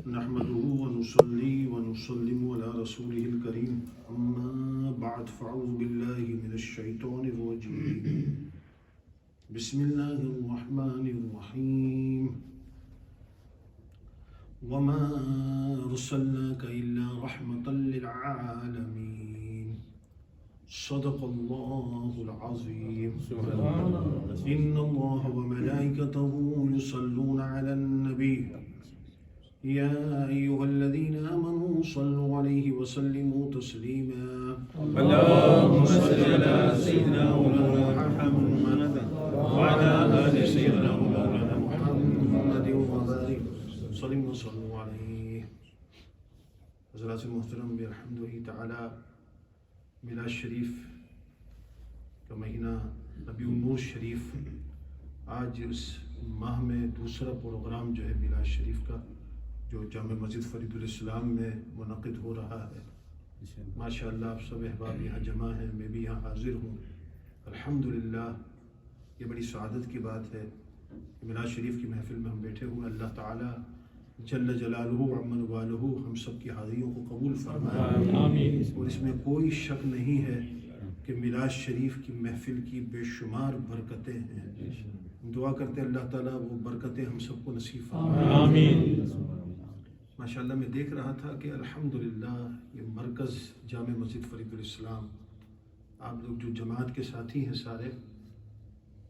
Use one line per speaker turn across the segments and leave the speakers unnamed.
نحمده ونصلي ونسلم على رسوله الكريم أما بعد فأعوذ بالله من الشيطان الرجيم بسم الله الرحمن الرحيم وما أرسلناك إلا رحمة للعالمين صدق الله العظيم إن الله وملائكته يصلون على النبي يا أيها الذين آمنوا صلوا عليه وسلموا تسليما
اللهم صل على سيدنا مولانا محمد وعلى آل سيدنا مولانا
محمد وبارك وسلم وصلوا عليه. حضرات محترم بحمدہ تعالی میلاد شریف کا مہینہ ربیع النور شریف، آج اس ماہ میں دوسرا پروگرام جو ہے میلاد شریف کا جو جامع مسجد فرید الاسلام میں منعقد ہو رہا ہے. ماشاءاللہ آپ سب احباب یہاں جمع ہیں، میں بھی یہاں حاضر ہوں. الحمدللہ یہ بڑی سعادت کی بات ہے. میلاد شریف کی محفل میں ہم بیٹھے ہوئے. اللہ تعالیٰ جل جلالہ عمن والہ ہم سب کی حاضریوں کو قبول فرمائے.
آمین.
اور اس میں کوئی شک نہیں ہے کہ میلاد شریف کی محفل کی بے شمار برکتیں ہیں. دعا کرتے اللہ تعالیٰ وہ برکتیں ہم سب کو نصیب فرمائے.
آمین.
ماشاءاللہ میں دیکھ رہا تھا کہ الحمدللہ یہ مرکز جامع مسجد فرید الاسلام، آپ لوگ جو جماعت کے ساتھی ہیں سارے،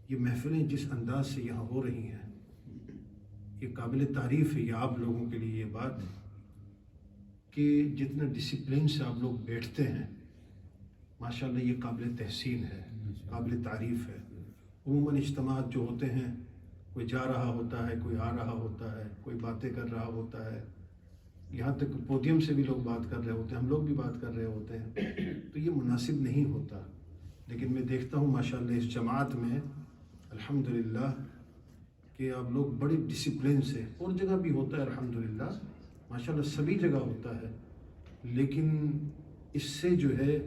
یہ محفلیں جس انداز سے یہاں ہو رہی ہیں یہ قابل تعریف ہے. یہ آپ لوگوں کے لیے یہ بات کہ جتنا ڈسپلن سے آپ لوگ بیٹھتے ہیں ماشاءاللہ یہ قابل تحسین ہے، قابل تعریف ہے. عموماً اجتماعات جو ہوتے ہیں کوئی جا رہا ہوتا ہے، کوئی آ رہا ہوتا ہے، کوئی باتیں کر رہا ہوتا ہے، یہاں تک پودیم سے بھی لوگ بات کر رہے ہوتے ہیں، ہم لوگ بھی بات کر رہے ہوتے ہیں، تو یہ مناسب نہیں ہوتا. لیکن میں دیکھتا ہوں ماشاءاللہ اس جماعت میں الحمدللہ کہ آپ لوگ بڑے ڈسپلن سے، اور جگہ بھی ہوتا ہے الحمدللہ ماشاءاللہ سبھی جگہ ہوتا ہے، لیکن اس سے جو ہے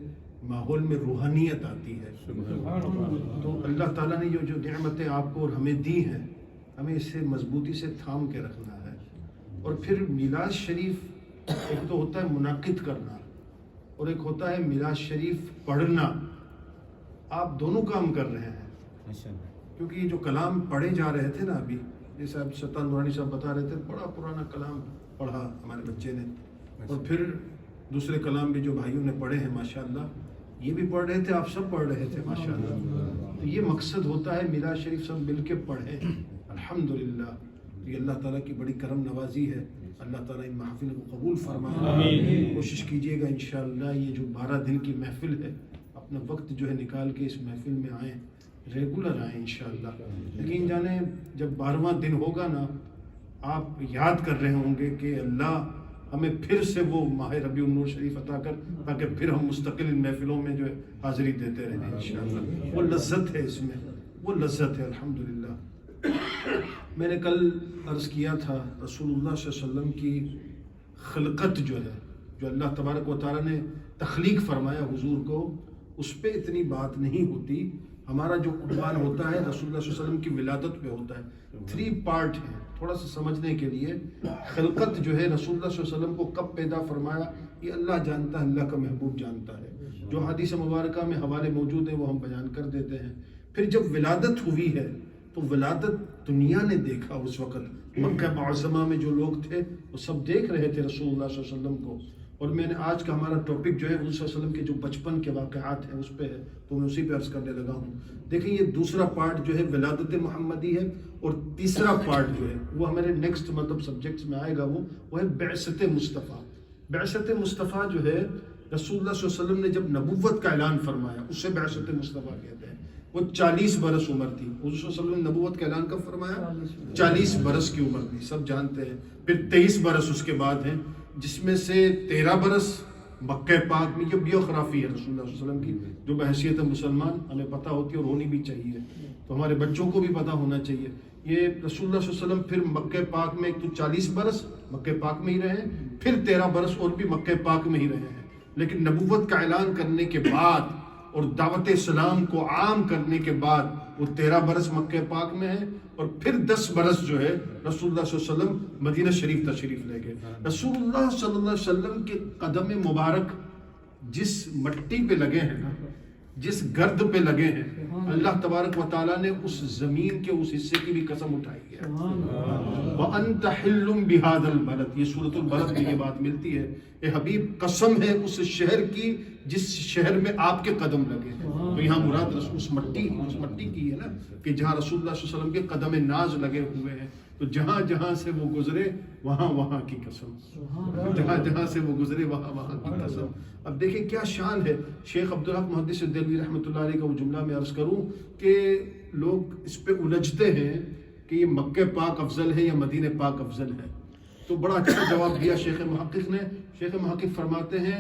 ماحول میں روحانیت آتی ہے. تو اللہ تعالیٰ نے یہ جو نعمتیں آپ کو اور ہمیں دی ہیں ہمیں اسے مضبوطی سے تھام کے رکھنا ہے. اور پھر میلاد شریف ایک تو ہوتا ہے منعقد کرنا اور ایک ہوتا ہے میلاد شریف پڑھنا. آپ دونوں کام کر رہے ہیں کیونکہ یہ جو کلام پڑھے جا رہے تھے نا ابھی، جیسے اب سلطان نورانی صاحب بتا رہے تھے، بڑا پرانا کلام پڑھا ہمارے بچے نے، اور پھر دوسرے کلام بھی جو بھائیوں نے پڑھے ہیں ماشاءاللہ یہ بھی پڑھ رہے تھے، آپ سب پڑھ رہے تھے ماشاءاللہ. تو یہ مقصد ہوتا ہے میلاد شریف سب مل کے پڑھیں الحمدللہ. یہ اللہ تعالیٰ کی بڑی کرم نوازی ہے. اللہ تعالیٰ ان محفل کو قبول فرمائے. کوشش کیجئے گا انشاءاللہ یہ جو 12 دن کی محفل ہے اپنا وقت جو ہے نکال کے اس محفل میں آئیں، ریگولر آئیں انشاءاللہ. لیکن جانے جب 12واں دن ہوگا نا آپ یاد کر رہے ہوں گے کہ اللہ ہمیں پھر سے وہ ماہ ربیع النور شریف عطا کر تاکہ پھر ہم مستقل ان محفلوں میں جو ہے حاضری دیتے رہیں انشاءاللہ. وہ لذت ہے اس میں، وہ لذت ہے الحمدللہ. میں نے کل عرض کیا تھا رسول اللہ صلی اللہ علیہ وسلم کی خلقت جو ہے، جو اللہ تبارک و تعالیٰ نے تخلیق فرمایا حضور کو، اس پہ اتنی بات نہیں ہوتی. ہمارا جو عنوان ہوتا ہے رسول اللہ صلی اللہ علیہ وسلم کی ولادت پہ ہوتا ہے. 3 پارٹ ہیں تھوڑا سا سمجھنے کے لیے. خلقت جو ہے رسول اللہ صلی اللہ علیہ وسلم کو کب پیدا فرمایا یہ اللہ جانتا ہے، اللہ کا محبوب جانتا ہے. جو حدیث مبارکہ میں حوالے موجود ہیں وہ ہم بیان کر دیتے ہیں. پھر جب ولادت ہوئی ہے تو ولادت دنیا نے دیکھا. اس وقت مکہ معظمہ میں جو لوگ تھے وہ سب دیکھ رہے تھے رسول اللہ صلی اللہ علیہ وسلم کو. اور میں نے آج کا ہمارا ٹاپک جو ہے حضور صلی اللہ علیہ وسلم کے جو بچپن کے واقعات ہیں اس پہ ہے، تو میں اسی پہ عرض کرنے لگا ہوں. دیکھیں یہ دوسرا پارٹ جو ہے ولادت محمدی ہے، اور تیسرا پارٹ جو ہے وہ ہمارے نیکسٹ مطلب سبجیکٹس میں آئے گا، وہ ہے بعثت مصطفیٰ. بعثت مصطفیٰ جو ہے رسول اللہ صلی اللہ علیہ وسلم نے جب نبوت کا اعلان فرمایا اسے بعثت مصطفیٰ کہتے ہیں. وہ 40 برس عمر تھی. حضور صلی اللہ علیہ وسلم نے نبوت کا اعلان کب فرمایا؟ 40 برس کی عمر تھی، سب جانتے ہیں. پھر 23 برس اس کے بعد ہیں، جس میں سے 13 برس مکہ پاک میں. یہ بیوگرافی ہے رسول اللہ صلی اللہ علیہ وسلم کی جو بحیثیت مسلمان ہمیں پتہ ہوتی ہے اور ہونی بھی چاہیے، تو ہمارے بچوں کو بھی پتہ ہونا چاہیے. یہ رسول اللہ صلی اللہ علیہ وسلم پھر مکہ پاک میں ایک تو 40 برس مکہ پاک میں ہی رہے، پھر 13 برس اور بھی مکہ پاک میں ہی رہے ہیں. لیکن نبوت کا اعلان کرنے کے بعد اور دعوت اسلام کو عام کرنے کے بعد وہ 13 برس مکہ پاک میں ہے اور پھر 10 برس جو ہے رسول اللہ صلی اللہ علیہ وسلم مدینہ شریف تشریف لے گئے. رسول اللہ صلی اللہ علیہ وسلم کے قدم مبارک جس مٹی پہ لگے ہیں نا، جس گرد پہ لگے ہیں، اللہ تبارک و تعالیٰ نے اس زمین کے اس حصے کی بھی قسم اٹھائی ہے. وَأَنْتَ حِلٌّ بِهَذَا الْبَلَدِ، یہ سورۃ البلد میں یہ بات ملتی ہے. اے حبیب قسم ہے اس شہر کی جس شہر میں آپ کے قدم لگے. تو یہاں مراد اس مٹی کی ہے نا کہ جہاں رسول اللہ صلی اللہ علیہ وسلم کے قدم ناز لگے ہوئے ہیں. تو جہاں جہاں سے وہ گزرے وہاں کی قسم، جہاں سے وہ گزرے وہاں کی قسم. اب دیکھیں کیا شان ہے. شیخ عبدالحق محدث دہلوی رحمۃ اللہ علیہ کا وہ جملہ میں عرض کروں کہ لوگ اس پہ الجھتے ہیں کہ یہ مکہ پاک افضل ہے یا مدینہ پاک افضل ہے. تو بڑا اچھا جواب دیا شیخ محقق نے. شیخ محقق فرماتے ہیں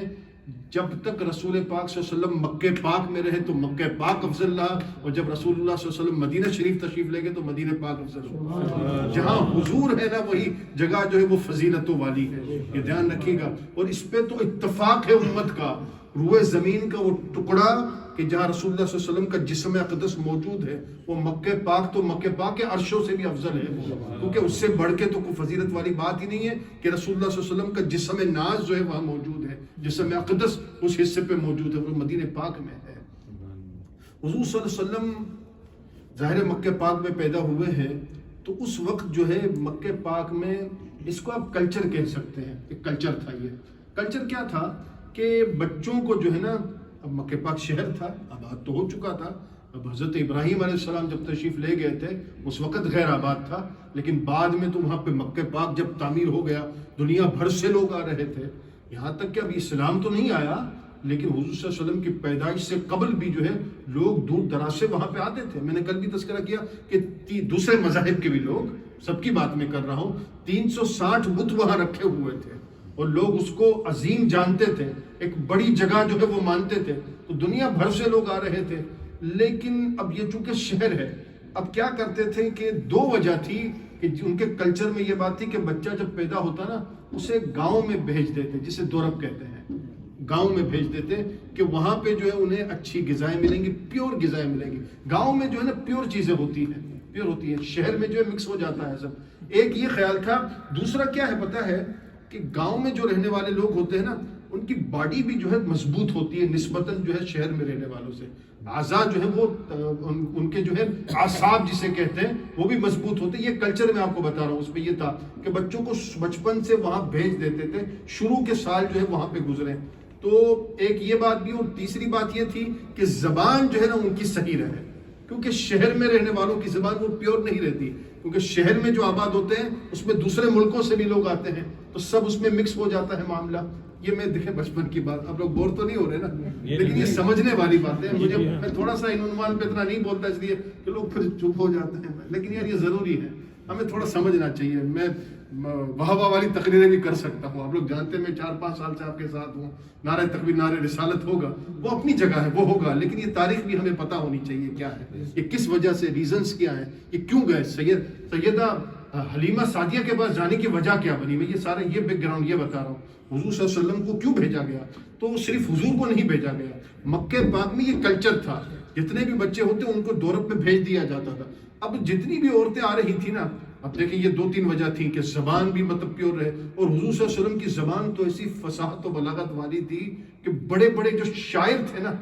جب تک رسول پاک صلی اللہ علیہ وسلم مکہ پاک میں رہے تو مکہ پاک افضل رہا، اور جب رسول اللہ صلی اللہ علیہ وسلم مدینہ شریف تشریف لے گئے تو مدینہ پاک افضل رہا. جہاں حضور ہے نا وہی جگہ جو ہے وہ فضیلتوں والی ہے، یہ دھیان رکھیے گا. اور اس پہ تو اتفاق ہے امت کا، روئے زمین کا وہ ٹکڑا کہ جہاں رسول اللہ صلی اللہ علیہ وسلم کا جسم اقدس موجود ہے وہ مکہ پاک تو مکہ پاک کے عرشوں سے بھی افضل ہے، کیونکہ اس سے بڑھ کے تو کوئی فضیلت والی بات ہی نہیں ہے کہ رسول اللہ صلی اللہ علیہ وسلم کا جسم ناز جو ہے وہاں موجود ہے، جسم اقدس اس حصے پہ موجود ہے، وہ مدینہ پاک میں ہے. حضور صلی اللہ علیہ وسلم ظاہر مکہ پاک میں پیدا ہوئے ہیں تو اس وقت جو ہے مکہ پاک میں اس کو آپ کلچر کہہ سکتے ہیں. ایک کلچر تھا. یہ کلچر کیا تھا کہ بچوں کو جو ہے نا، اب مکہ پاک شہر تھا، آباد تو ہو چکا تھا. اب حضرت ابراہیم علیہ السلام جب تشریف لے گئے تھے اس وقت غیر آباد تھا، لیکن بعد میں تو وہاں پہ مکہ پاک جب تعمیر ہو گیا دنیا بھر سے لوگ آ رہے تھے. یہاں تک کہ اب اسلام تو نہیں آیا لیکن حضور صلی اللہ علیہ وسلم کی پیدائش سے قبل بھی جو ہے لوگ دور دراز سے وہاں پہ آتے تھے. میں نے کل بھی تذکرہ کیا کہ دوسرے مذاہب کے بھی لوگ، سب کی بات میں کر رہا ہوں، 360 بت وہاں رکھے ہوئے تھے اور لوگ اس کو عظیم جانتے تھے، ایک بڑی جگہ جو ہے وہ مانتے تھے. تو دنیا بھر سے لوگ آ رہے تھے. لیکن اب یہ چونکہ شہر ہے، اب کیا کرتے تھے کہ 2 وجہ تھی کہ ان کے کلچر میں یہ بات تھی کہ بچہ جب پیدا ہوتا نا اسے گاؤں میں بھیج دیتے، جسے دورب کہتے ہیں، گاؤں میں بھیج دیتے کہ وہاں پہ جو ہے انہیں اچھی غذائیں ملیں گی، پیور غذائیں ملیں گی. گاؤں میں جو ہے نا پیور چیزیں ہوتی ہیں، پیور ہوتی ہیں. شہر میں جو ہے مکس ہو جاتا ہے سب. ایک یہ خیال تھا. دوسرا کیا ہے پتہ ہے کہ گاؤں میں جو رہنے والے لوگ ہوتے ہیں نا ان کی باڈی بھی جو ہے مضبوط ہوتی ہے نسبتاً جو ہے شہر میں رہنے والوں سے. اعضاء جو ہے وہ ان کے جو ہے اعصاب جسے کہتے ہیں وہ بھی مضبوط ہوتے ہیں. یہ کلچر میں آپ کو بتا رہا ہوں. اس پہ یہ تھا کہ بچوں کو بچپن سے وہاں بھیج دیتے تھے، شروع کے سال جو ہے وہاں پہ گزرے. تو ایک یہ بات بھی. اور تیسری بات یہ تھی کہ زبان جو ہے نا ان کی صحیح رہے، کیونکہ شہر میں رہنے والوں کی زبان وہ پیور نہیں رہتی، کیونکہ شہر میں جو آباد ہوتے ہیں اس میں دوسرے ملکوں سے بھی لوگ آتے ہیں تو سب اس میں مکس ہو جاتا ہے معاملہ. یہ میں دیکھیں بچپن کی بات، آپ لوگ بور تو نہیں ہو رہے نا، لیکن یہ سمجھنے والی باتیں ہیں. مجھے میں تھوڑا سا ان عنوان پہ اتنا نہیں بولتا اس لیے کہ لوگ پھر چپ ہو جاتے ہیں، لیکن یار یہ ضروری ہے، ہمیں تھوڑا سمجھنا چاہیے. میں واہ واہ والی تقریریں بھی کر سکتا ہوں، آپ لوگ جانتے ہیں میں 4-5 سال سے آپ کے ساتھ ہوں. نعرہ تکبیر، نعرہ رسالت ہوگا، وہ اپنی جگہ ہے، وہ ہوگا، لیکن یہ تاریخ بھی ہمیں پتہ ہونی چاہیے کیا ہے، یہ کس وجہ سے، ریزنز کیا ہیں، یہ کیوں گئے. سیدہ حلیمہ سعدیہ کے پاس جانے کی وجہ کیا بنی، میں یہ سارا یہ بیک گراؤنڈ یہ بتا رہا ہوں. حضور صلی اللہ علیہ وسلم کو کیوں بھیجا گیا، تو صرف حضور کو نہیں بھیجا گیا. مکہ پاک میں یہ کلچر تھا، جتنے بھی بچے ہوتے ان کو دورب میں بھیج دیا جاتا تھا. اب جتنی بھی عورتیں آ رہی تھی نا، اب دیکھیں یہ 2-3 وجہ تھی کہ زبان بھی مطلب پیور رہے، اور حضور صلی اللہ علیہ وسلم کی زبان تو ایسی فصاحت و بلاغت والی تھی کہ بڑے بڑے جو شاعر تھے نا،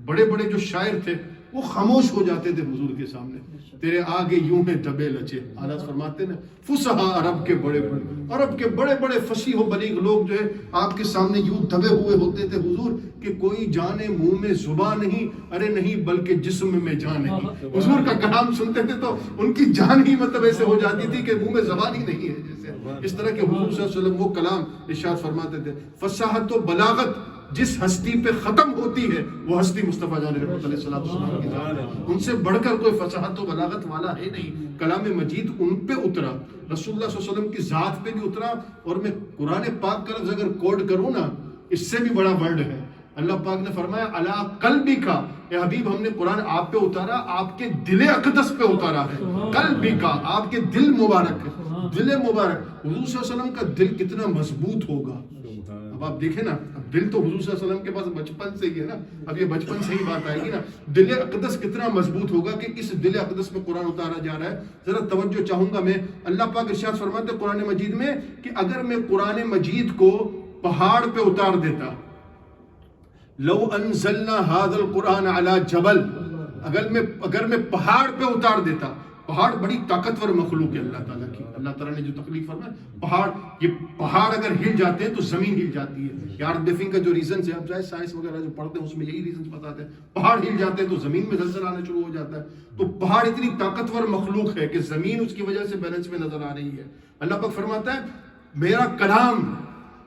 بڑے بڑے جو شاعر تھے وہ خاموش ہو جاتے تھے حضور کے سامنے. تیرے آگے یوں ہے دبے لچے، حالات فرماتے نا فصحا عرب کے بڑے بڑے فصیح و بلیغ لوگ جو ہے آپ کے سامنے یوں دبے ہوئے ہوتے تھے حضور کہ کوئی جانے منہ میں زبان نہیں، ارے نہیں بلکہ جسم میں جان نہیں. حضور کا کلام سنتے تھے تو ان کی جان ہی مطلب ایسے ہو جاتی تھی کہ منہ میں زبان ہی نہیں ہے جیسے. اس طرح کے حضور صلی اللہ علیہ وسلم وہ کلام ارشاد فرماتے تھے. فصاحت و بلاغت جس ہستی پہ ختم ہوتی ہے وہ ہستی مصطفیٰ جان رحمت علیہ السلام کی ذات ہے. ان سے بڑھ کر کوئی فصاحت و بلاغت والا ہے نہیں. کلام مجید ان پہ اترا، رسول اللہ صلی اللہ علیہ وسلم کی ذات پہ بھی اترا. اور میں قرآن پاک کا لفظ اگر کوڈ کروں نا، اس سے بھی بڑا ورڈ ہے. اللہ پاک نے فرمایا علی قلبک، اے حبیب ہم نے قرآن آپ پہ اتارا، آپ کے دل اقدس پہ اتارا ہے. قلبک آپ کے دل مبارک ہے، دل مبارک. حضور صلی اللہ علیہ وسلم کا دل کتنا مضبوط ہوگا.
اب آپ دیکھیں نا، اب دل تو حضور صلی اللہ علیہ وسلم کے پاس بچپن سے ہی ہے نا، اب یہ بچپن سے ہی بات آئے گی نا، دل اقدس کتنا مضبوط ہوگا کہ اس دل اقدس میں قرآن اتارا جا رہا ہے. ذرا توجہ چاہوں گا میں. اللہ پاک ارشاد فرماتے ہیں قرآن مجید میں کہ اگر میں قرآن مجید کو پہاڑ پہ اتار دیتا، لو انزلنا هذا القرآن على جبل، اگر میں پہاڑ پہ اتار دیتا. پہاڑ بڑی طاقتور مخلوق ہے اللہ تعالیٰ کی. اللہ تعالیٰ نے جو تخلیق فرمایا، یہ پہاڑ اگر ہل جاتے ہیں تو زمین ہل جاتی ہے. یارڈ بیفنگ کا جو ریزنز ہے، اب جائے سائنس وغیرہ جو پڑھتے ہیں اس میں یہی ریزنز بتاتے ہیں. پہاڑ ہل جاتے ہیں تو زمین میں زلزلہ آنا شروع ہو جاتا ہے. تو پہاڑ اتنی طاقتور مخلوق ہے کہ زمین اس کی وجہ سے بیلنس میں نظر آ رہی ہے. اللہ پاک فرماتا ہے میرا کلام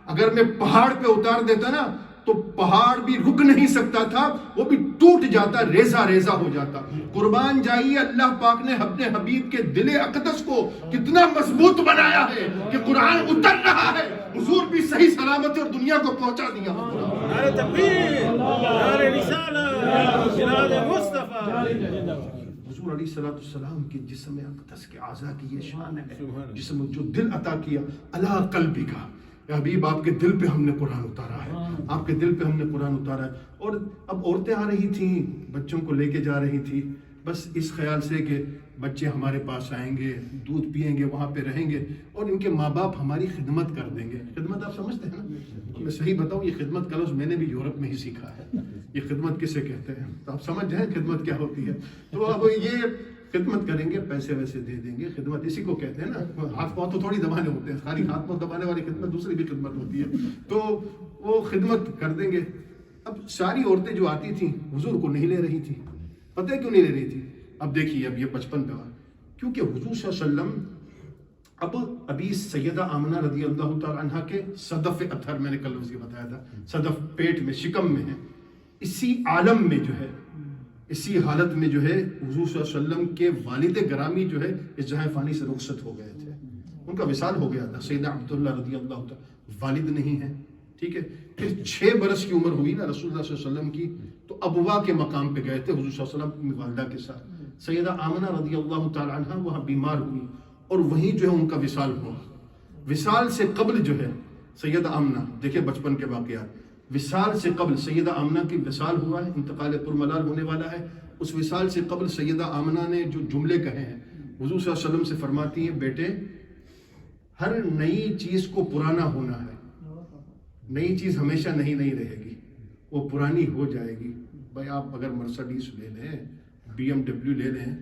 اگر میں پہاڑ پہ اتار دیتا نا تو پہاڑ بھی رک نہیں سکتا تھا، وہ بھی ٹوٹ جاتا، ریزہ ریزہ ہو جاتا. قربان جائیے اللہ پاک نے اپنے حبیب کے دل اقدس کو کتنا مضبوط بنایا ہے کہ قرآن اتر رہا ہے، حضور بھی صحیح سلامت اور دنیا کو پہنچا دیا.
نعرہ تکبیر، نعرہ رسالت، جناب مصطفیٰ.
حضور علیہ السلام کے جسم اقدس کے اعضاء کی یہ شان ہے، جسم جو دل عطا کیا. علی قلبک، یا حبیب آپ کے دل پہ ہم نے قرآن اتارا ہے، آپ کے دل پہ ہم نے قرآن اتارا ہے. اور اب عورتیں آ رہی تھیں، بچوں کو لے کے جا رہی تھی، بس اس خیال سے کہ بچے ہمارے پاس آئیں گے، دودھ پئیں گے، وہاں پہ رہیں گے اور ان کے ماں باپ ہماری خدمت کر دیں گے. خدمت آپ سمجھتے ہیں نا؟ میں صحیح بتاؤں، یہ خدمت کا لفظ میں نے بھی یورپ میں ہی سیکھا ہے. یہ خدمت کسے کہتے ہیں تو آپ سمجھ جائیں خدمت کیا ہوتی ہے. تو اب یہ خدمت کریں گے، پیسے ویسے دے دیں گے، خدمت اسی کو کہتے ہیں نا. ہاتھ پاؤں تو تھوڑی دبانے ہوتے ہیں، خالی ہاتھ پاؤں دبانے والی خدمت دوسری بھی خدمت ہوتی ہے. تو وہ خدمت کر دیں گے. اب ساری عورتیں جو آتی تھیں حضور کو نہیں لے رہی تھی. پتہ ہے کیوں نہیں لے رہی تھی؟ اب دیکھیے، اب یہ بچپن کا، کیونکہ حضور صلی اللہ علیہ وسلم ابھی سیدہ آمنہ رضی اللہ تعالی عنہ کے صدف اطہر، میں نے کل لفظ یہ بتایا تھا، صدف پیٹ میں، شکم میں ہے. اسی عالم میں جو ہے، اسی حالت میں جو ہے حضور صلی اللہ علیہ وسلم کے والد گرامی جو ہے اس جہاں فانی سے رخصت ہو گئے تھے. ان کا وصال ہو گیا تھا. سیدہ عبداللہ رضی اللہ تعالی والد نہیں ہے، ٹھیک ہے. پھر 6 برس کی عمر ہوئی نا رسول اللہ صلی اللہ علیہ وسلم کی، تو ابوا کے مقام پہ گئے تھے حضور صلی اللہ علیہ وسلم کی والدہ کے ساتھ. سیدہ آمنہ رضی اللہ تعالی عنہ وہاں بیمار ہوئی اور وہیں جو ہے ان کا وصال ہوا. وصال سے قبل جو ہے سیدہ آمنہ، دیکھیں بچپن کے واقعات، وصال سے قبل سیدہ آمنہ کی وصال ہوا ہے، انتقال پرملال ہونے والا ہے. اس وصال سے قبل سیدہ آمنہ نے جو جملے کہے ہیں، حضور صلی اللہ علیہ وسلم سے فرماتی ہیں بیٹے ہر نئی چیز کو پرانا ہونا ہے. نئی چیز ہمیشہ نہیں رہے گی، وہ پرانی ہو جائے گی. بھائی آپ اگر مرسڈیز لے لیں، BMW لے لیں،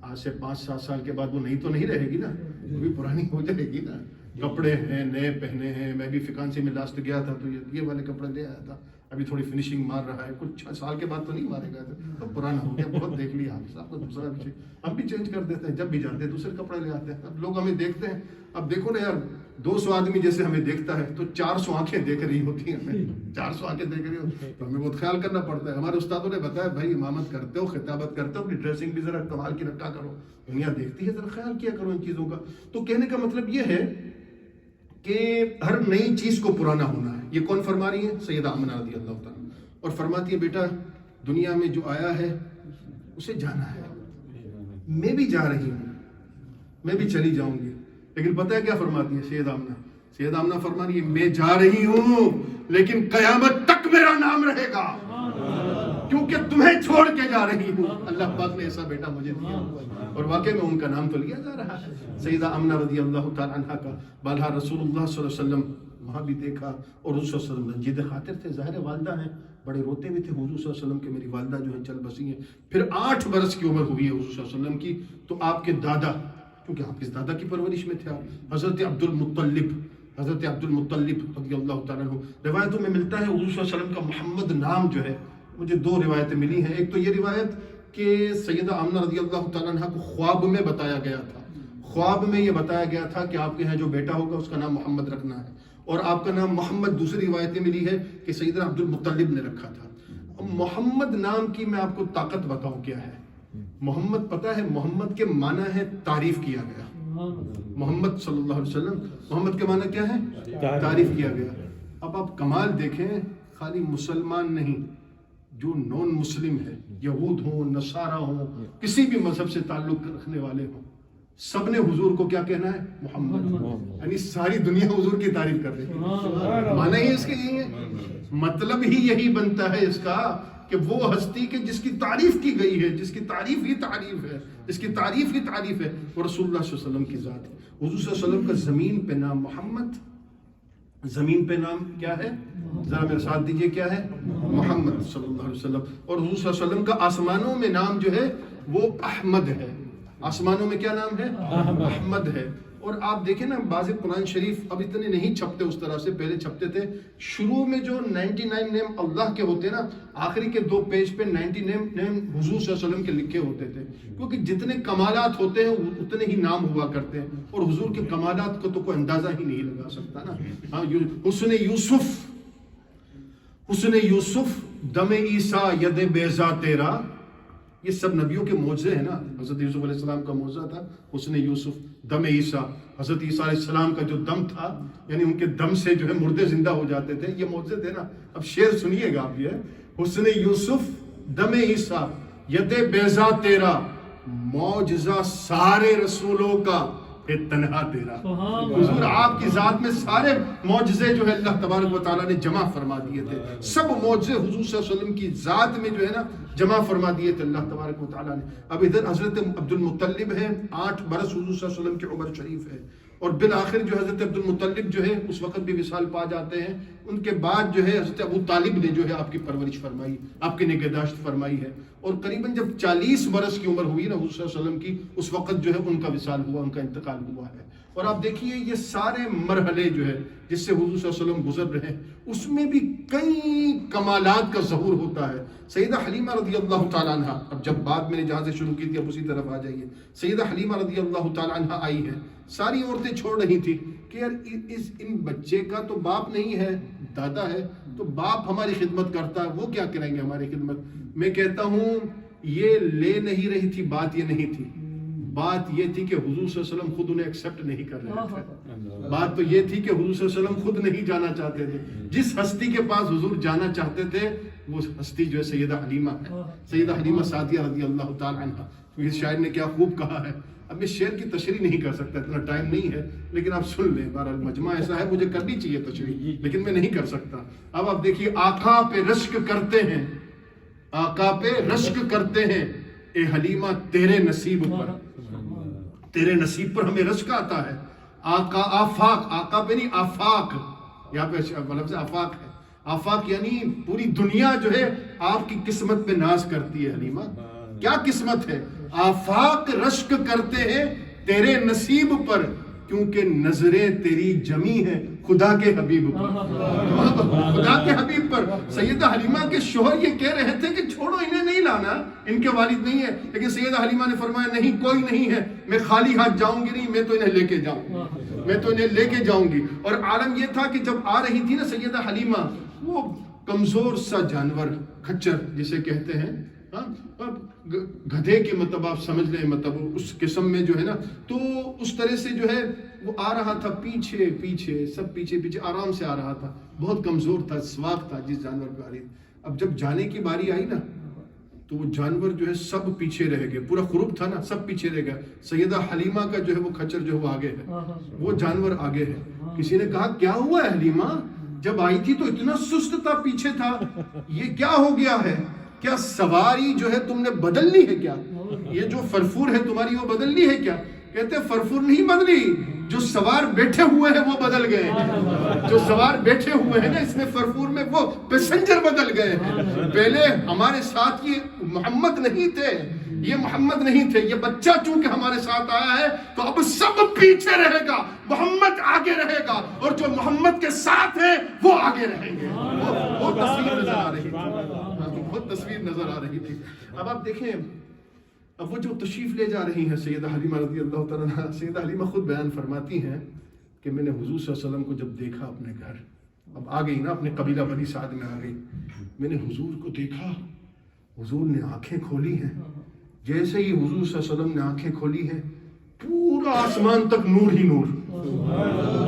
آج سے 5-7 سال کے بعد وہ نئی تو نہیں رہے گی نا، وہ بھی پرانی ہو جائے گی نا. کپڑے ہیں نئے پہنے ہیں، میں بھی فیکانسی میں لاسٹ گیا تھا تو یہ والے کپڑے لے آیا تھا، ابھی تھوڑی فنیشنگ مار رہا ہے، کچھ 6 سال کے بعد تو نہیں مارے گا، تو پرانا ہو گیا، بہت دیکھ لیا آپ کو. دوسرا بھی ہم بھی چینج کر دیتے ہیں، جب بھی جاتے ہیں دوسرے کپڑے لے آتے ہیں. اب لوگ ہمیں دیکھتے ہیں، اب دیکھو نا یار 200 آدمی جیسے ہمیں دیکھتا ہے تو 400 آنکھیں دیکھ رہی ہوتی ہیں ہمیں، 400 آنکھیں دیکھ رہی ہوتی ہیں، تو ہمیں بہت خیال کرنا پڑتا ہے. ہمارے استادوں نے بتایا بھائی امامت کرتے ہو، خطابت کرتے ہو، اپنی ڈریسنگ بھی ذرا کمال کی رکھا کرو، دنیا دیکھتی ہے، ذرا خیال کیا کرو ان چیزوں کا. تو کہنے کا مطلب یہ ہے کہ ہر نئی چیز کو پرانا ہونا ہے. یہ کون فرما رہی ہے؟ سیدہ آمنہ رضی اللہ تعالیٰ. اور فرماتی ہے بیٹا دنیا میں جو آیا ہے اسے جانا ہے. میں بھی جا رہی ہوں، میں بھی چلی جاؤں گی. لیکن پتہ ہے کیا فرماتی ہے سیدہ آمنہ؟ سیدہ آمنہ فرما رہی ہے میں جا رہی ہوں لیکن قیامت تک میرا نام رہے گا، کیونکہ تمہیں چھوڑ کے جا رہی ہوں. اللہ پاک نے ایسا بیٹا مجھے دیا اور واقعی میں ان کا نام تو لیا جا رہا ہے سیدہ آمنہ رضی اللہ تعالی عنہ کا. بالہا رسول اللہ صلی اللہ علیہ وسلم وہاں بھی دیکھا اور حضور صلی اللہ علیہ وسلم رنجیدہ خاطر تھے. ظاہر والدہ ہیں، بڑے روتے بھی تھے حضور صلی اللہ علیہ وسلم کے میری والدہ جو ہیں چل بسی ہیں. پھر 8 برس کی عمر ہوئی ہے حضور صلی اللہ علیہ وسلم کی، تو آپ کے دادا، کیونکہ آپ کے دادا کی پرورش میں تھے آپ، حضرت عبد المطلب رضی اللہ تعالیٰ عنہ. روایتوں میں ملتا ہے حضور صلی اللہ علیہ وسلم کا محمد نام جو ہے، مجھے 2 روایتیں ملی ہیں. ایک تو یہ روایت کہ سیدہ آمنہ رضی اللہ تعالیٰ عنہ کو خواب میں بتایا گیا تھا، خواب میں یہ بتایا گیا تھا کہ آپ کے یہاں جو بیٹا ہوگا اس کا نام محمد رکھنا ہے، اور آپ کا نام محمد. دوسری روایتیں ملی ہے کہ سیدنا عبد المطلب نے رکھا تھا. محمد نام کی میں آپ کو طاقت بتاؤں کیا ہے. محمد پتہ ہے محمد کے معنی ہے تعریف کیا گیا. محمد صلی اللہ علیہ وسلم، محمد کے معنی کیا ہے؟ تعریف کیا گیا. اب آپ کمال دیکھیں، خالی مسلمان نہیں، جو نان مسلم ہے، یہود ہوں، نصارہ ہوں، کسی بھی مذہب سے تعلق رکھنے والے ہوں،
سب نے حضور کو کیا کہنا ہے؟ محمد. یعنی ساری دنیا حضور کی تعریف کر رہی ہے. معنی ہی اس کے یہی ہے، مطلب ہی یہی بنتا ہے اس کا کہ وہ ہستی کے جس کی تعریف کی گئی ہے، جس کی تعریف ہی تعریف ہے، جس کی تعریف ہی تعریف ہے، وہ رسول اللہ صلی اللہ علیہ وسلم کی ذات ہے. حضور صلی اللہ علیہ وسلم کا زمین پہ نام محمد، زمین پہ نام کیا ہے؟ ذرا میرے ساتھ دیجئے، کیا ہے؟ محمد صلی اللہ علیہ وسلم. اور حضور صلی اللہ علیہ وسلم کا آسمانوں میں نام جو ہے وہ احمد ہے. آسمانوں میں کیا نام ہے؟ احمد ہے. اور آپ دیکھیں نا، بعض قرآن شریف اب اتنے نہیں چھپتے اس طرح سے، پہلے چھپتے تھے. شروع میں جو 99 نیم اللہ کے ہوتے نا، آخری کے 2 پیج پہ 90 نیم حضور صلی اللہ علیہ وسلم کے لکھے ہوتے تھے، کیونکہ جتنے کمالات ہوتے ہیں اتنے ہی نام ہوا کرتے ہیں. اور حضور کے کمالات کو تو کوئی اندازہ ہی نہیں لگا سکتا نا. ہاں، حسن یوسف، حسن یوسف، دم عیسیٰ ید بیضا تیرا، یہ سب نبیوں کے معجزے ہیں نا. حضرت یوسف علیہ السلام کا معجزہ تھا حسن یوسف، دم عیسیٰ، حضرت عیسیٰ علیہ السلام کا جو دم تھا، یعنی ان کے دم سے جو ہے مردے زندہ ہو جاتے تھے، یہ معجزے تھے نا. اب شعر سنیے گا آپ، یہ حسن یوسف، دم عیسیٰ، ید بیضا تیرا، معجزہ سارے رسولوں کا ہے تنہا تیرا. حضور آپ کی ذات میں سارے معجزے جو ہے اللہ تبارک و تعالیٰ نے جمع فرما دیے تھے. سب معجزے حضور صلی اللہ علیہ وسلم کی ذات میں جو ہے نا جمع فرما دیے تھے اللہ تبارک و تعالیٰ نے. اب ادھر حضرت عبد المطلب ہے، 8 برس حضور صلی اللہ علیہ وسلم کی عمر شریف ہے. اور بالآخر جو حضرت عبد المطلب جو ہے اس وقت بھی وصال پا جاتے ہیں. ان کے بعد جو ہے حضرت ابو طالب نے جو ہے آپ کی پرورش فرمائی، آپ کی نگہداشت فرمائی ہے. اور قریباً جب 40 برس کی عمر ہوئی نا حضور صلی اللہ علیہ وسلم کی، اس وقت جو ہے ان کا وصال ہوا، ان کا انتقال ہوا ہے. اور آپ دیکھیے یہ سارے مرحلے جو ہے جس سے حضور صلی اللہ علیہ وسلم گزر رہے ہیں، اس میں بھی کئی کمالات کا ظہور ہوتا ہے. سیدہ حلیمہ رضی اللہ تعالیٰ عنہ، اب جب بات میں نے جہاں سے شروع کی تھی اب اسی طرف آ جائیے. سیدہ حلیمہ رضی اللہ تعالیٰ عنہ آئی ہے، ساری عورتیں چھوڑ رہی تھی کہ یار ان بچے کا تو باپ نہیں ہے، دادا ہے، تو باپ ہماری خدمت کرتا ہے، وہ کیا کریں گے ہماری خدمت. میں کہتا ہوں یہ لے نہیں رہی تھی، بات یہ نہیں تھی. بات یہ تھی کہ حضور صلی اللہ علیہ وسلم خود انہیں ایکسیپٹ نہیں کر رہے تھے. بات تو یہ تھی کہ حضور صلی اللہ علیہ وسلم خود نہیں جانا چاہتے تھے. جس ہستی کے پاس حضور جانا چاہتے تھے وہ ہستی جو ہے سیدہ حلیمہ ہے، سیدہ حلیمہ سعدیہ رضی اللہ تعالی عنہ. اس شاعر نے کیا خوب کہا ہے. اب میں شعر کی تشریح نہیں کر سکتا، اتنا ٹائم نہیں ہے، لیکن آپ سن لیں. بہرحال مجمع ایسا ہے، مجھے کرنی چاہیے تشریح، لیکن میں نہیں کر سکتا. اب آپ دیکھیے، آقا پہ رشک کرتے ہیں، آقا پہ رشک کرتے ہیں، اے حلیمہ تیرے نصیب پر، تیرے نصیب پر ہمیں رشک آتا ہے. آقا آفاق، آقا پہ نہیں آفاق، یہاں پہ لفظ آفاق ہے. آفاق یعنی پوری دنیا جو ہے آپ کی قسمت پہ ناز کرتی ہے. حلیمہ کیا قسمت ہے؟ آفاق رشک کرتے ہیں تیرے نصیب پر، کیونکہ نظریں تیری جمی ہیں خدا کے حبیب پر. خدا کے حبیب پر. سیدہ حلیمہ کے شوہر یہ کہہ رہے تھے کہ چھوڑو انہیں نہیں لانا، ان کے والد نہیں ہے. لیکن سیدہ حلیمہ نے فرمایا نہیں، کوئی نہیں ہے، میں خالی ہاتھ جاؤں گی نہیں، میں تو انہیں لے کے جاؤں، میں تو انہیں لے کے جاؤں گی. اور عالم یہ تھا کہ جب آ رہی تھی نا سیدہ حلیمہ، وہ کمزور سا جانور، کھچر جسے کہتے ہیں، گدھے کے مطلب آپ سمجھ لیں، مطلب اس قسم میں جو ہے نا، تو اس طرح سے جو ہے وہ آ رہا تھا، پیچھے پیچھے سب پیچھے پیچھے آرام سے آ رہا تھا. بہت کمزور تھا، سواق تھا جس جانور پہ آ رہی. اب جب جانے کی باری آئی نا تو وہ جانور جو ہے سب پیچھے رہ گئے، پورا خروب تھا نا، سب پیچھے رہ گیا. سیدہ حلیمہ کا جو ہے وہ کھچر جو ہے وہ آگے ہے، وہ جانور آگے ہے. کسی نے کہا کیا ہوا ہے حلیمہ، جب آئی تھی تو اتنا سست تھا، پیچھے تھا، یہ کیا ہو گیا ہے؟ کیا سواری جو ہے تم نے بدلنی ہے کیا؟ یہ جو فرفور ہے تمہاری وہ بدلنی ہے کیا؟ کہتے فرفور نہیں بدلی، جو سوار بیٹھے ہوئے ہیں وہ بدل گئے. جو سوار بیٹھے ہوئے ہیں نا اس میں فرفور میں، وہ پیسنجر بدل گئے ہیں. پہلے ہمارے ساتھ یہ محمد نہیں تھے، یہ محمد نہیں تھے، یہ بچہ چونکہ ہمارے ساتھ آیا ہے تو اب سب پیچھے رہے گا، محمد آگے رہے گا، اور جو محمد کے ساتھ ہیں وہ آگے رہیں گے. وہ تصویر نظر آ رہی تھی، بہت تصویر نظر آ رہی تھی. اب آپ دیکھیں، اب وہ جو تشریف لے جا رہی ہیں سیدہ حلیمہ رضی اللہ تعالیٰ عنہ، سیدہ حلیمہ خود بیان فرماتی ہیں کہ میں نے حضور صلی اللہ علیہ وسلم کو جب دیکھا اپنے گھر، اب آ گئی نا اپنے قبیلہ بنی سعد میں آ گئی، میں نے حضور کو دیکھا، حضور نے آنکھیں کھولی ہیں. جیسے ہی حضور صلی اللہ علیہ وسلم نے آنکھیں کھولی ہیں، پورا آسمان تک نور ہی نور،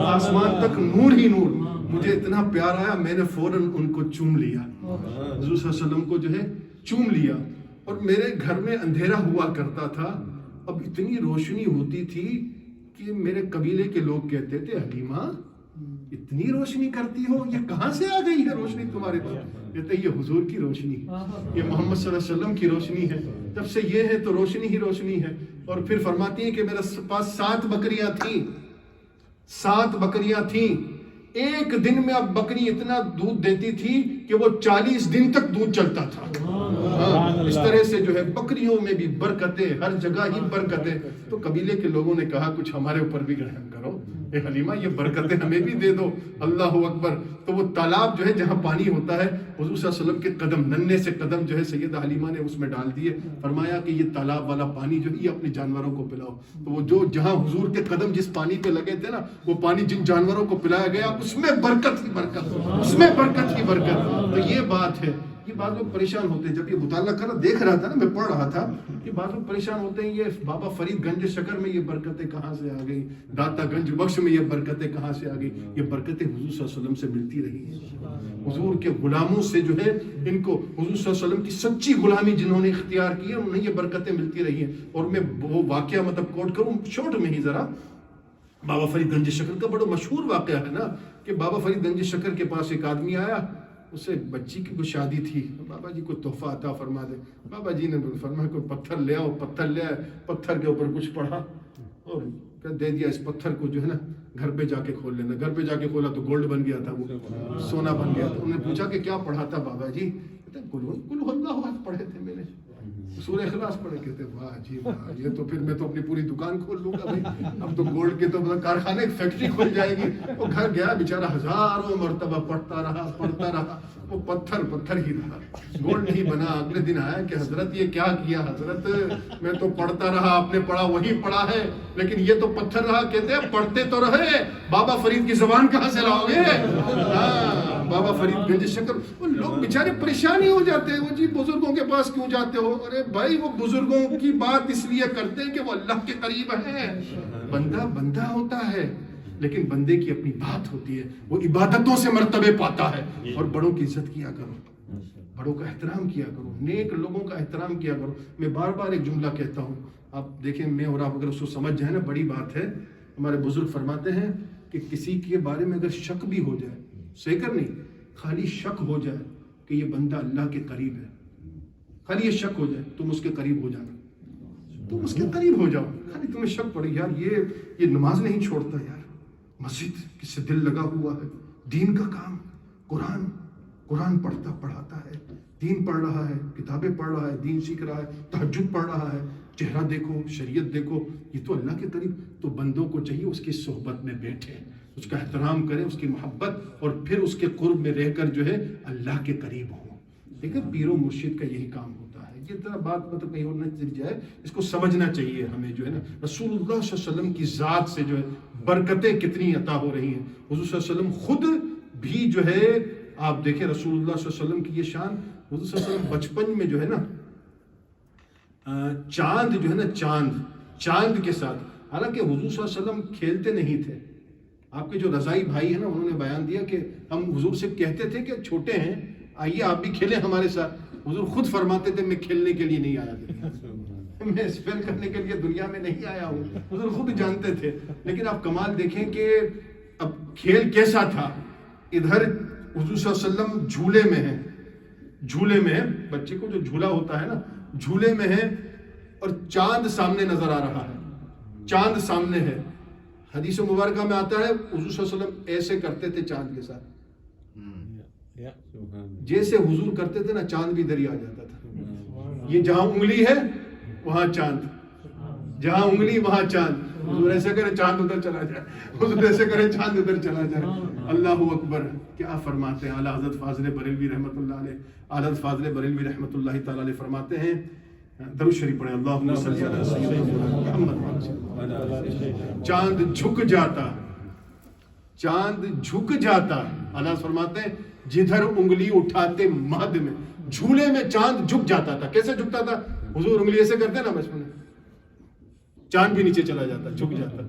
آسمان تک نور ہی نور. مجھے اتنا پیار آیا، میں نے فوراً ان کو چوم لیا، حضور صلی اللہ علیہ وسلم کو جو ہے چوم لیا. اور میرے گھر میں اندھیرا ہوا کرتا تھا اب اتنی روشنی ہوتی تھی کہ میرے قبیلے کے لوگ کہتے تھے حلیمہ اتنی روشنی کرتی ہو، یہ کہاں سے آ گئی ہے روشنی تمہارے پاس؟ کہتے یہ حضور کی روشنی ہے، یہ محمد صلی اللہ علیہ وسلم کی روشنی ہے، جب سے یہ ہے تو روشنی ہی روشنی ہے۔ اور پھر فرماتی ہیں کہ میرے پاس 7 بکریاں تھیں، 7 بکریاں تھیں، ایک دن میں اب بکری اتنا دودھ دیتی تھی کہ وہ 40 دن تک دودھ چلتا تھا۔ اس طرح سے جو ہے بکریوں میں بھی برکتیں، ہر جگہ ہی برکتیں۔ تو قبیلے کے لوگوں نے کہا کچھ ہمارے اوپر بھی رحم کرو، اے حلیمہ یہ برکتیں ہمیں بھی دے دو۔ اللہ اکبر۔ تو وہ تالاب جو ہے جہاں پانی ہوتا ہے، حضور صلی اللہ علیہ وسلم کے قدم، ننھے سے قدم جو ہے سیدہ حلیمہ نے اس میں ڈال دیے، فرمایا کہ یہ تالاب والا پانی جو ہے یہ اپنے جانوروں کو پلاؤ۔ تو وہ جو جہاں حضور کے قدم جس پانی پہ لگے تھے نا، وہ پانی جن جانوروں کو پلایا گیا اس میں برکت ہی برکت، اس میں برکت ہی برکت۔ تو یہ بات ہے، یہ بعض لوگ پریشان ہوتے ہیں۔ جب یہ مطالعہ کر رہا دیکھ رہا تھا نا، میں پڑھ رہا تھا کہ بعض لوگ پریشان ہوتے ہیں، یہ بابا فرید گنج شکر میں یہ برکتیں کہاں سے آ گئی، داتا گنج بخش میں یہ برکتیں کہاں سے آ گئی؟ یہ برکتیں حضور صلی اللہ علیہ وسلم سے ملتی رہی ہیں، حضور کے غلاموں سے جو ہے ان کو حضور صلی اللہ علیہ وسلم کی سچی غلامی جنہوں نے اختیار کی ہے انہیں یہ برکتیں ملتی رہی ہیں۔ اور میں وہ واقعہ مطلب کوٹ کروں شارٹ میں ہی ذرا، بابا فرید گنج شکر کا بڑا مشہور واقعہ ہے نا کہ بابا فرید گنج شکر کے پاس ایک آدمی آیا، اسے بچی کی کوئی شادی تھی، بابا جی کو تحفہ عطا فرما دے۔ بابا جی نے فرمایا کوئی پتھر لے آؤ، پتھر لے آئے، پتھر کے اوپر کچھ پڑھا اور دے دیا، اس پتھر کو جو ہے نا گھر پہ جا کے کھول لینا۔ گھر پہ جا کے کھولا تو گولڈ بن گیا تھا، وہ سونا بن گیا تھا۔ انہوں نے پوچھا کہ کیا پڑھا تھا بابا جی؟ کہتے کل اللہ احد پڑھے تھے میں نے، سورہ اخلاص پڑھے۔ کہتے واہ جی واہ، یہ تو پھر میں تو اپنی پوری دکان کھول لوں گا بھائی، اب تو گولڈ کے تو کارخانے فیکٹری کھل جائے گی۔ وہ گھر گیا بیچارہ، ہزاروں مرتبہ پڑھتا رہا، وہ پتھر ہی رہا، گولڈ نہیں بنا۔ اگلے دن آیا کہ حضرت یہ کیا کیا؟ حضرت میں تو پڑھتا رہا، آپ نے پڑھا وہی پڑھا ہے، لیکن یہ تو پتھر رہا۔ کہتے ہیں پڑھتے تو رہے، بابا فرید کی زبان کہاں سے لاؤ گے؟ بابا فرید گنج شکر۔ وہ لوگ بیچارے پریشان ہی ہو جاتے ہیں، وہ جی بزرگوں کے پاس کیوں جاتے ہو؟ ارے بھائی وہ بزرگوں کی بات اس لیے کرتے ہیں کہ وہ اللہ کے قریب ہیں۔ بندہ ہوتا ہے لیکن بندے کی اپنی بات ہوتی ہے، وہ عبادتوں سے مرتبے پاتا ہے۔ اور بڑوں کی عزت کیا کرو، بڑوں کا احترام کیا کرو، نیک لوگوں کا احترام کیا کرو۔ میں بار بار ایک جملہ کہتا ہوں، آپ دیکھیں میں اور آپ اگر اس کو سمجھ جائیں نا، بڑی بات ہے۔ ہمارے بزرگ فرماتے ہیں کہ کسی کے بارے میں اگر شک بھی ہو جائے، سیکر نہیں، خالی شک ہو جائے کہ یہ بندہ اللہ کے قریب ہے، خالی یہ شک ہو جائے، تم اس کے قریب ہو جانا، تم اس کے قریب ہو جاؤ۔ خالی تمہیں شک پڑے یار یہ نماز نہیں چھوڑتا، یار مسجد کس سے دل لگا ہوا ہے، دین کا کام، قرآن پڑھاتا ہے، دین پڑھ رہا ہے، کتابیں پڑھ رہا ہے، دین سیکھ رہا ہے، تہجد پڑھ رہا ہے، چہرہ دیکھو، شریعت دیکھو، یہ تو اللہ کے قریب۔ تو بندوں کو چاہیے اس کی صحبت میں بیٹھے، اس کا احترام کریں، اس کی محبت، اور پھر اس کے قرب میں رہ کر جو ہے اللہ کے قریب ہوں۔ لیکن پیر و مرشد کا یہی کام ہوتا ہے۔ یہ طرح بات مطلب کہیں اور نہ چل جائے، اس کو سمجھنا چاہیے ہمیں جو ہے نا، رسول اللہ صلی اللہ علیہ وسلم کی ذات سے جو ہے برکتیں کتنی عطا ہو رہی ہیں۔ حضور صلی اللہ علیہ وسلم خود بھی جو ہے، آپ دیکھیں رسول اللہ صلی اللہ علیہ وسلم کی یہ شان، حضور صلی اللہ علیہ وسلم بچپن میں جو ہے نا چاند جو ہے نا، چاند کے ساتھ، حالانکہ حضور صلی اللہ علیہ وسلم کھیلتے نہیں تھے۔ آپ کے جو رضائی بھائی ہیں نا، انہوں نے بیان دیا کہ ہم حضور سے کہتے تھے کہ چھوٹے ہیں، آئیے آپ بھی کھیلیں ہمارے ساتھ۔ حضور خود فرماتے تھے میں کھیلنے کے لیے نہیں آیا دنیا میں، میں اسپیل کرنے کے لیے دنیا میں نہیں آیا ہوں۔ حضور خود جانتے تھے۔ لیکن آپ کمال دیکھیں کہ اب کھیل کیسا تھا۔ ادھر حضور صلی اللہ علیہ وسلم جھولے میں ہے، بچے کو جو جھولا ہوتا ہے نا، جھولے میں ہے، اور چاند سامنے نظر آ رہا ہے، چاند سامنے ہے۔ حدیث مبارکہ میں آتا ہے حضور صلی اللہ علیہ وسلم ایسے کرتے تھے چاند کے ساتھ، جیسے حضور کرتے تھے نا، چاند بھی دریا آ جاتا تھا۔ یہ جہاں انگلی ہے وہاں چاند، جہاں انگلی وہاں چاند۔ حضور ایسے کرے چاند ادھر چلا جائے، حضور ایسے کرے چاند ادھر چلا جائے۔ اللہ اکبر، کیا فرماتے ہیں اعلیٰ حضرت فاضل بریلوی رحمۃ اللہ علیہ، اعلیٰ حضرت فاضل بریلوی رحمۃ اللہ تعالیٰ علیہ فرماتے ہیں، درود شریف پڑھیں، اللہم صلی علی سیدنا محمد۔ چاند جھک جاتا، چاند جھک جاتا، اللہ فرماتے ہیں جدھر انگلی اٹھاتے مہد میں، جھولے میں چاند جھک جاتا تھا۔ کیسے جھکتا تھا؟ حضور انگلی ایسے کرتے نا بچپن میں، چاند بھی نیچے چلا جاتا، جھک جاتا،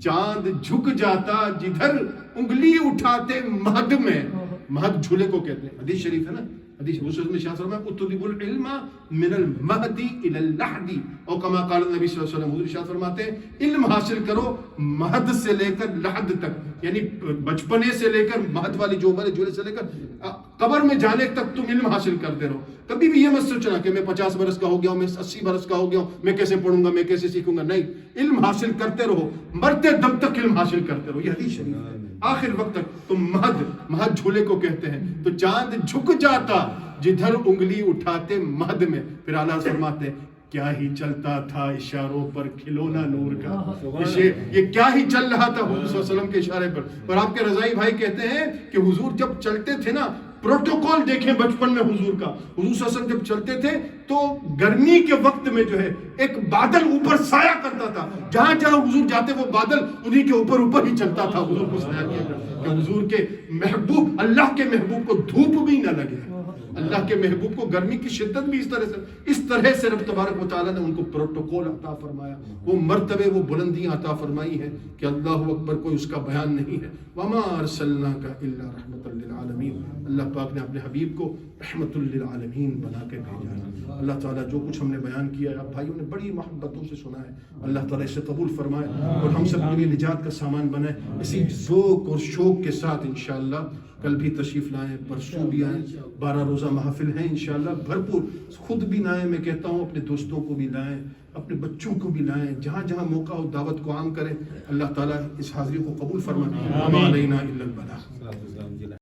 چاند جھک جاتا جدھر انگلی اٹھاتے مہد میں, مہد جھولے کو کہتے ہیں, حدیث شریف ہے نا, حدیث حضور میں شاہ فرمایا اطلب العلم من المہد الى اللحد, اور کما قال نبی صلی اللہ علیہ وسلم, حضور شاہ فرماتے ہیں علم حاصل کرو مہد سے لے کر لحد تک, یعنی بچپنے سے لے کر مہد والی جو عمر ہے جھولے سے لے کر قبر میں جانے تک تم علم حاصل کرتے رہو. کبھی بھی یہ مت سوچنا کہ میں 50 برس کا ہو گیا ہوں, میں 80 برس کا ہو گیا ہوں, میں کیسے پڑھوں گا, میں کیسے سیکھوں گا. نہیں, علم حاصل کرتے رہو, مرتے دم تک علم حاصل کرتے رہو. یہ حدیث شریف ہے. آخر وقت تک تم مہد جھولے کو کہتے ہیں. تو چاند جھک جاتا جدھر انگلی اٹھاتے مہد میں. پھر اعلیٰ فرماتے ہیں کیا ہی چلتا تھا اشاروں پر کھلونا نور کا, یہ کیا ہی چل رہا تھا حضور صلی اللہ علیہ وسلم کے اشارے پر. اور آپ کے رضائی بھائی کہتے ہیں کہ حضور جب چلتے تھے نا, پروٹوکول دیکھیں بچپن میں حضور کا, حضور صلی اللہ علیہ وسلم جب چلتے تھے تو گرمی کے وقت میں جو ہے ایک بادل اوپر سایہ کرتا تھا, جہاں جہاں حضور جاتے وہ بادل انہی کے اوپر ہی چلتا تھا حضور کو سایہ کیا کرتا, کہ حضور کے محبوب, اللہ کے محبوب کو دھوپ بھی نہ لگے, اللہ کے محبوب کو گرمی کی شدت بھی اس طرح سے رب تبارک و تعالیٰ نے ان کو پروٹوکول عطا فرمایا, وہ مرتبے, وہ بلندیاں عطا فرمائی ہیں کہ اللہ اکبر کوئی اس کا بیان نہیں ہے. وما ارسلناک الا رحمۃ للعالمین, اللہ پاک نے اپنے حبیب کو رحمۃ للعالمین بنا کے بھیجا ہے. اللہ تعالیٰ جو کچھ ہم نے بیان کیا ہے, آپ بھائیوں نے بڑی محبتوں سے سنا ہے, اللہ تعالیٰ اسے قبول فرمائے اور ہم سب کے لیے نجات کا سامان بنائے. اسی ذوق اور شوق کے ساتھ انشاءاللہ کل بھی تشریف لائیں, پرسوں بھی آئیں, 12 روزہ محفل ہیں انشاءاللہ بھرپور. خود بھی لائیں, میں کہتا ہوں اپنے دوستوں کو بھی لائیں, اپنے بچوں کو بھی لائیں, جہاں جہاں موقع ہو دعوت کو عام کریں. اللہ تعالیٰ اس حاضری کو قبول فرمائے. وما علینا الا البلاغ.